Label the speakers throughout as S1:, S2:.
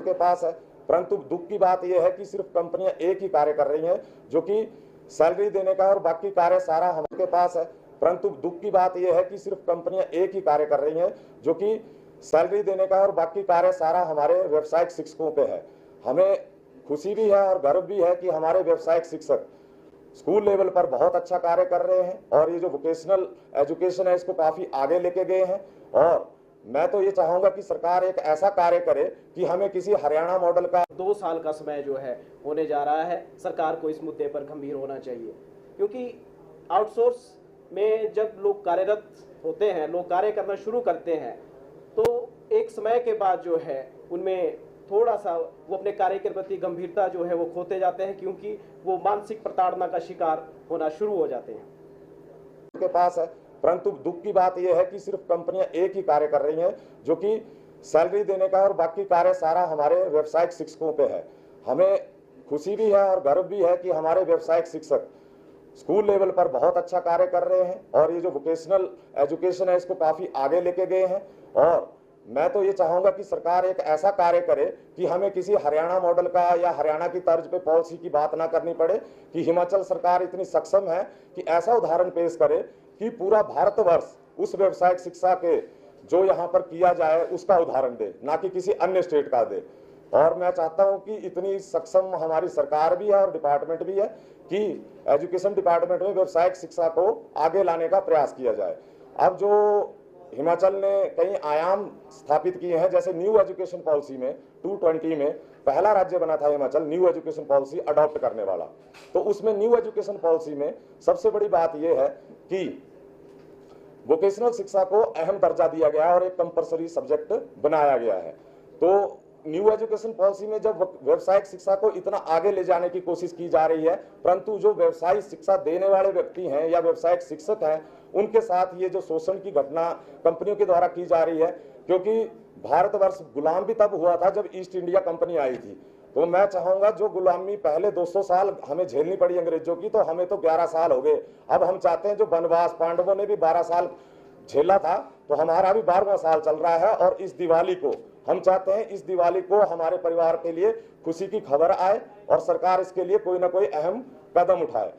S1: के पास है, परंतु दुख की बात यह है कि सिर्फ कंपनियां एक ही कार्य कर रही हैं, जो कि सैलरी देने का, और बाकी कार्य सारा हमारे पास है। परंतु दुख की बात यह है कि सिर्फ कंपनियां एक ही कार्य कर रही हैं, जो कि सैलरी देने का, और बाकी कार्य सारा हमारे व्यावसायिक शिक्षकों पे है। हमें खुशी भी है और गर्व भी है कि हमारे व्यावसायिक शिक्षक स्कूल लेवल पर बहुत अच्छा कार्य कर रहे हैं, और ये जो वोकेशनल एजुकेशन है इसको काफी आगे लेके गए हैं। और मैं तो ये चाहूंगा कि सरकार एक ऐसा कार्य करे कि हमें किसी हरियाणा मॉडल का
S2: 2 साल का समय जो है होने जा रहा है। सरकार को इस मुद्दे पर गंभीर होना चाहिए, क्योंकि आउटसोर्स में जब लोग कार्यरत होते हैं, लोग कार्य करना शुरू करते हैं, तो एक समय के बाद जो है उनमें थोड़ा सा वो अपने कार्य के प्रति गंभीरता जो है वो खोते जाते हैं, क्योंकि वो मानसिक प्रताड़ना का शिकार होना शुरू हो जाते हैं।
S1: के पास है, परंतु दुख की बात यह है कि सिर्फ कंपनियां एक ही कार्य कर रही हैं, जो कि सैलरी देने का, और बाकी कार्य सारा हमारे व्यावसायिक शिक्षकों पे है। हमें खुशी भी है और गर्व भी है कि हमारे व्यावसायिक शिक्षक स्कूल लेवल पर बहुत अच्छा कार्य कर रहे हैं, और ये जो वोकेशनल एजुकेशन है इसको काफी आगे लेके गए हैं। और मैं तो ये चाहूंगा कि सरकार एक ऐसा कार्य करे कि हमें किसी हरियाणा मॉडल का या हरियाणा की तर्ज पे पॉलिसी की बात ना करनी पड़े, कि हिमाचल सरकार इतनी सक्षम है कि ऐसा उदाहरण पेश करे कि पूरा भारतवर्ष उस व्यावसायिक शिक्षा के जो यहाँ पर किया जाए उसका उदाहरण दे, ना कि किसी अन्य स्टेट का दे। और मैं चाहता हूं कि इतनी सक्षम हमारी सरकार भी है और डिपार्टमेंट भी है कि एजुकेशन डिपार्टमेंट में व्यावसायिक शिक्षा को आगे लाने का प्रयास किया जाए। अब जो हिमाचल ने कई आयाम स्थापित किए हैं, जैसे न्यू एजुकेशन पॉलिसी में 220 में पहला राज्य बना था Himachal new education policy adopt करने वाला। तो उसमें न्यू एजुकेशन पॉलिसी में सबसे बड़ी बात यह है कि वोकेशनल शिक्षा को अहम दर्जा दिया गया है और एक कंपल्सरी सब्जेक्ट बनाया गया है। तो न्यू एजुकेशन पॉलिसी में जब व्यावसायिक शिक्षा को इतना आगे ले जाने की कोशिश की जा रही है, परंतु जो व्यवसायिक शिक्षा देने वाले व्यक्ति हैं या व्यवसायिक शिक्षक हैं, उनके साथ ये जो शोषण की घटना कंपनियों के द्वारा की जा रही है, क्योंकि भारतवर्ष गुलाम भी तब हुआ था जब ईस्ट इंडिया कंपनी आई थी। तो मैं चाहूंगा जो गुलामी पहले 200 साल हमें झेलनी पड़ी अंग्रेजों की, तो हमें तो 11 साल हो गए। अब हम चाहते हैं जो वनवास, पांडवों ने भी 12 साल झेला था, तो हमारा भी 12वां साल चल रहा है। और इस दिवाली को हम चाहते हैं, इस दिवाली को हमारे परिवार के लिए खुशी की खबर आए और सरकार इसके लिए कोई ना कोई अहम कदम उठाए।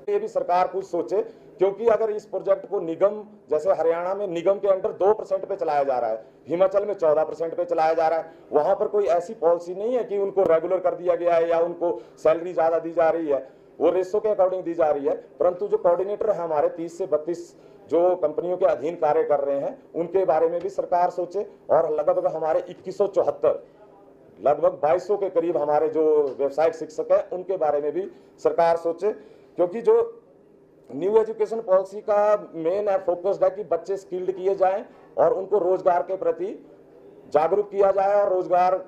S1: ये भी सरकार कुछ सोचे, क्योंकि अगर इस प्रोजेक्ट को निगम, जैसे हरियाणा में निगम के अंडर 2% पे चलाया जा रहा है, हिमाचल में 14% पे चलाया जा रहा है, वहां पर कोई ऐसी पॉलिसी नहीं है कि उनको रेगुलर कर दिया गया है या उनको सैलरी ज्यादा दी जा रही है, वो रेशो के अकॉर्डिंग दी जा रही है। परंतु जो कोऑर्डिनेटर है हमारे 30 से 32 जो कंपनियों के अधीन कार्य कर रहे हैं, उनके बारे में भी सरकार सोचे। और लगभग हमारे 2174 लगभग 2200 के करीब हमारे जो व्यवसायिक शिक्षक हैं, उनके बारे में भी सरकार सोचे, क्योंकि जो न्यू एजुकेशन पॉलिसी का मेन फोकस है कि बच्चे स्किल्ड किए जाएं और उनको रोजगार के प्रति जागरूक किया जाए, और रोजगार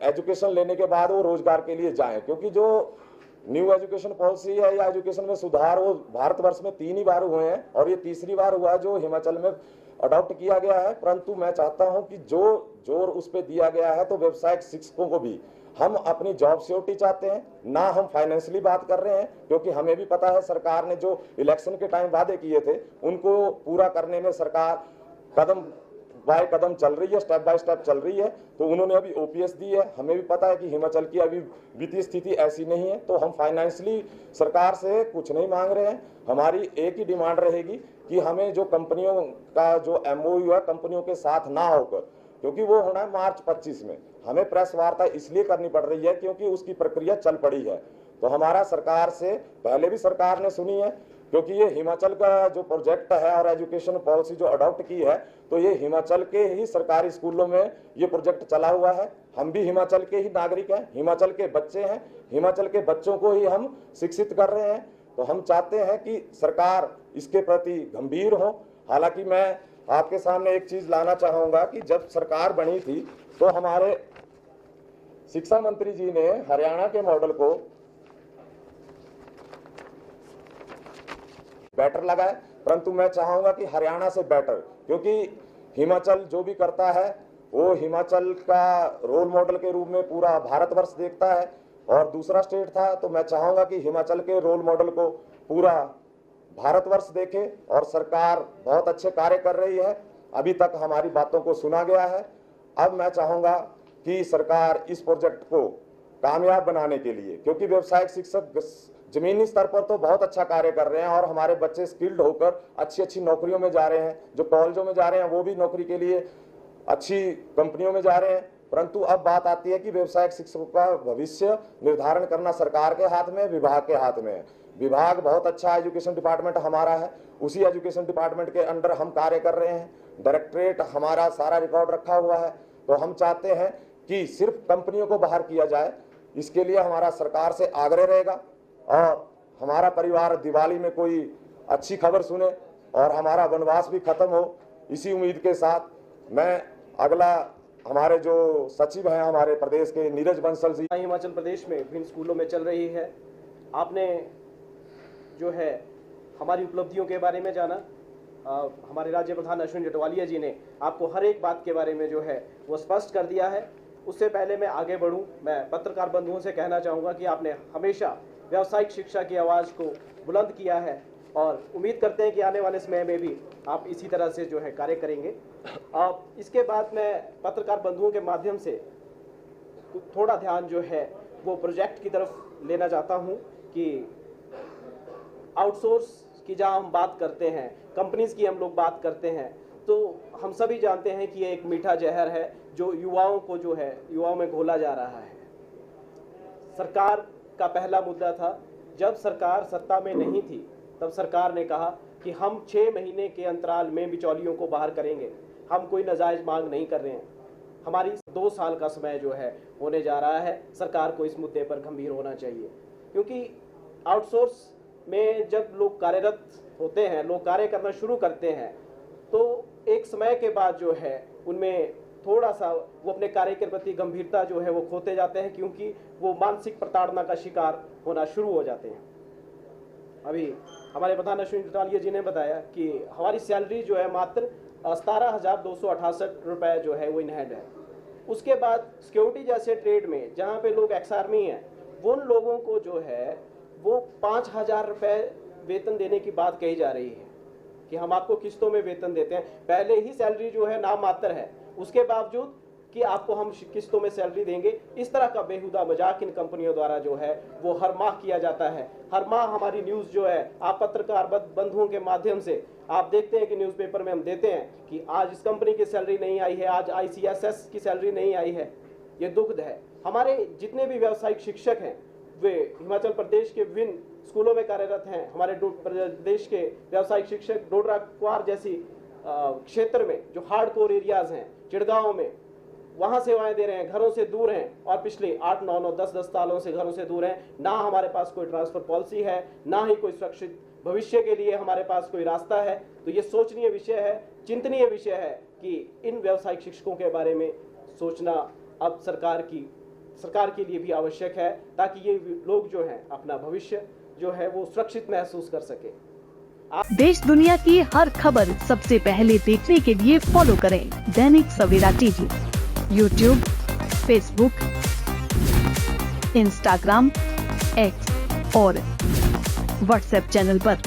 S1: एजुकेशन लेने के बाद वो रोजगार के लिए जाएं। क्योंकि जो न्यू एजुकेशन पॉलिसी है या एजुकेशन में सुधार, वो भारतवर्ष में 3 ही बार हुए हैं, और ये तीसरी बार हुआ जो हिमाचल में अडॉप्ट किया गया है। परंतु मैं चाहता हूं कि जो जोर उस पर दिया गया है, तो व्यवसायिक शिक्षकों को भी हम अपनी जॉब सिक्योरिटी चाहते हैं, ना हम फाइनेंशियली बात कर रहे हैं, क्योंकि हमें भी पता है सरकार ने जो इलेक्शन के टाइम वादे किए थे उनको पूरा करने में सरकार कदम बाय कदम चल रही है, स्टेप बाय स्टेप चल रही है। तो उन्होंने अभी ओपीएस दी है, हमें भी पता है कि हिमाचल की अभी वित्तीय स्थिति ऐसी नहीं है, तो हम फाइनेंशियली सरकार से कुछ नहीं मांग रहे हैं। हमारी एक ही डिमांड रहेगी कि हमें जो कंपनियों का जो एमओयू है कंपनियों के साथ ना होकर, क्योंकि वो होना है मार्च 25 में, हमें प्रेस वार्ता इसलिए करनी पड़ रही है क्योंकि उसकी प्रक्रिया चल पड़ी है। तो हमारा सरकार से पहले भी सरकार ने सुनी है, क्योंकि ये हिमाचल का जो प्रोजेक्ट है और एजुकेशन पॉलिसी जो अडॉप्ट की है, तो ये हिमाचल के ही सरकारी स्कूलों में ये प्रोजेक्ट चला हुआ है। हम भी हिमाचल के ही नागरिक हैं, हिमाचल के बच्चे हैं, हिमाचल के बच्चों को ही हम शिक्षित कर रहे हैं। तो हम चाहते हैं कि सरकार इसके प्रति गंभीर हो। हालांकि मैं आपके सामने एक चीज लाना चाहूंगा कि जब सरकार बनी थी तो हमारे शिक्षा मंत्री जी ने हरियाणा के मॉडल को बेटर लगा है, परंतु मैं चाहूंगा कि हरियाणा से बेटर, क्योंकि हिमाचल जो भी करता है वो हिमाचल का रोल मॉडल के रूप में पूरा भारतवर्ष देखता है, और दूसरा स्टेट था, तो मैं चाहूंगा कि हिमाचल के रोल मॉडल को पूरा भारतवर्ष देखे। और सरकार बहुत अच्छे कार्य कर रही है, अभी तक हमारी बातों को सुना गया है। अब मैं चाहूंगा कि सरकार इस प्रोजेक्ट को कामयाब बनाने के लिए, क्योंकि व्यवसायिक शिक्षक जमीनी स्तर पर तो बहुत अच्छा कार्य कर रहे हैं और हमारे बच्चे स्किल्ड होकर अच्छी अच्छी नौकरियों में जा रहे हैं, जो कॉलेजों में जा रहे हैं वो भी नौकरी के लिए अच्छी कंपनियों में जा रहे हैं। परंतु अब बात आती है कि व्यवसायिक शिक्षकों का भविष्य निर्धारण करना सरकार के हाथ में, विभाग के हाथ में है। विभाग बहुत अच्छा एजुकेशन डिपार्टमेंट हमारा है, उसी एजुकेशन डिपार्टमेंट के अंडर हम कार्य कर रहे हैं। डायरेक्टरेट हमारा सारा रिकॉर्ड रखा हुआ है। तो हम चाहते हैं कि सिर्फ कंपनियों को बाहर किया जाए, इसके लिए हमारा सरकार से आग्रह रहेगा और हमारा परिवार दिवाली में कोई अच्छी खबर सुने और हमारा वनवास भी खत्म हो, इसी उम्मीद के साथ मैं अगला हमारे जो सचिव हैं हमारे प्रदेश के नीरज बंसल जी।
S2: हिमाचल प्रदेश में विभिन्न स्कूलों में चल रही है। आपने जो है हमारी उपलब्धियों के बारे में जाना। हमारे राज्य प्रधान अश्विन जटवालिया जी ने आपको हर एक बात के बारे में जो है वो स्पष्ट कर दिया है। उससे पहले मैं आगे बढ़ूं, मैं पत्रकार बंधुओं से कहना चाहूँगा कि आपने हमेशा व्यावसायिक शिक्षा की आवाज़ को बुलंद किया है और उम्मीद करते हैं कि आने वाले समय में भी आप इसी तरह से जो है कार्य करेंगे। इसके बाद मैं पत्रकार बंधुओं के माध्यम से थोड़ा ध्यान जो है वो प्रोजेक्ट की तरफ लेना चाहता हूं कि आउटसोर्स की जहां हम बात करते हैं, कंपनीज की हम लोग बात करते हैं, तो हम सभी जानते हैं कि ये एक मीठा जहर है जो युवाओं को जो है युवाओं में घोला जा रहा है। सरकार का पहला मुद्दा था, जब सरकार सत्ता में नहीं थी तब सरकार ने कहा कि हम 6 महीने के अंतराल में बिचौलियों को बाहर करेंगे, हम कोई नाजायज मांग नहीं कर रहे हैं। हमारी 2 साल का समय जो है होने जा रहा है। सरकार को इस मुद्दे पर गंभीर होना चाहिए, क्योंकि आउटसोर्स में जब लोग कार्यरत होते हैं, लोग कार्य करना शुरू करते हैं, तो एक समय के बाद जो है उनमें थोड़ा सा वो अपने कार्य के प्रति गंभीरता जो है वो खोते जाते हैं, क्योंकि वो मानसिक प्रताड़ना का शिकार होना शुरू हो जाते हैं। अभी हमारे प्रधान अश्विन जटवालिया जी ने बताया कि हमारी सैलरी जो है मात्र 17,268 रुपये जो है वो इन हैंड है। उसके बाद सिक्योरिटी जैसे ट्रेड में जहाँ पे लोग एक्स आर्मी हैं, उन लोगों को जो है वो 5,000 रुपये वेतन देने की बात कही जा रही है कि हम आपको किस्तों में वेतन देते हैं। पहले ही सैलरी जो है नाम मात्र है, उसके बावजूद कि आपको हम किस्तों में सैलरी देंगे, इस तरह का बेहुदा मजाक इन कंपनियों द्वारा जो है वो हर माह किया जाता है। हर माह हमारी न्यूज़ जो है, आप पत्रकार बंधुओं के माध्यम से आप देखते हैं कि न्यूज़पेपर में हम देते हैं कि आज इस कंपनी की सैलरी नहीं आई है, आज ICSS की सैलरी नहीं आई है। ये दुखद है। हमारे जितने भी व्यावसायिक शिक्षक हैं वे हिमाचल प्रदेश के विभिन्न स्कूलों में कार्यरत हैं। हमारे प्रदेश के व्यावसायिक शिक्षक डोडरा क्वार जैसी क्षेत्र में जो हार्डकोर एरियाज हैं, चिड़गांव में, वहाँ सेवाएं दे रहे हैं, घरों से दूर हैं और पिछले 8, 9, 10 सालों से घरों से दूर हैं। ना हमारे पास कोई ट्रांसफर पॉलिसी है, ना ही कोई सुरक्षित भविष्य के लिए हमारे पास कोई रास्ता है। तो ये सोचनीय विषय है, चिंतनीय विषय है कि इन व्यावसायिक शिक्षकों के बारे में सोचना अब सरकार के लिए भी आवश्यक है, ताकि ये लोग जो हैं अपना भविष्य जो है वो सुरक्षित महसूस कर सके।
S3: देश दुनिया की हर खबर सबसे पहले देखने के लिए फॉलो करें Dainik Savera TV, YouTube, Facebook, Instagram, X और व्हाट्सएप चैनल पर।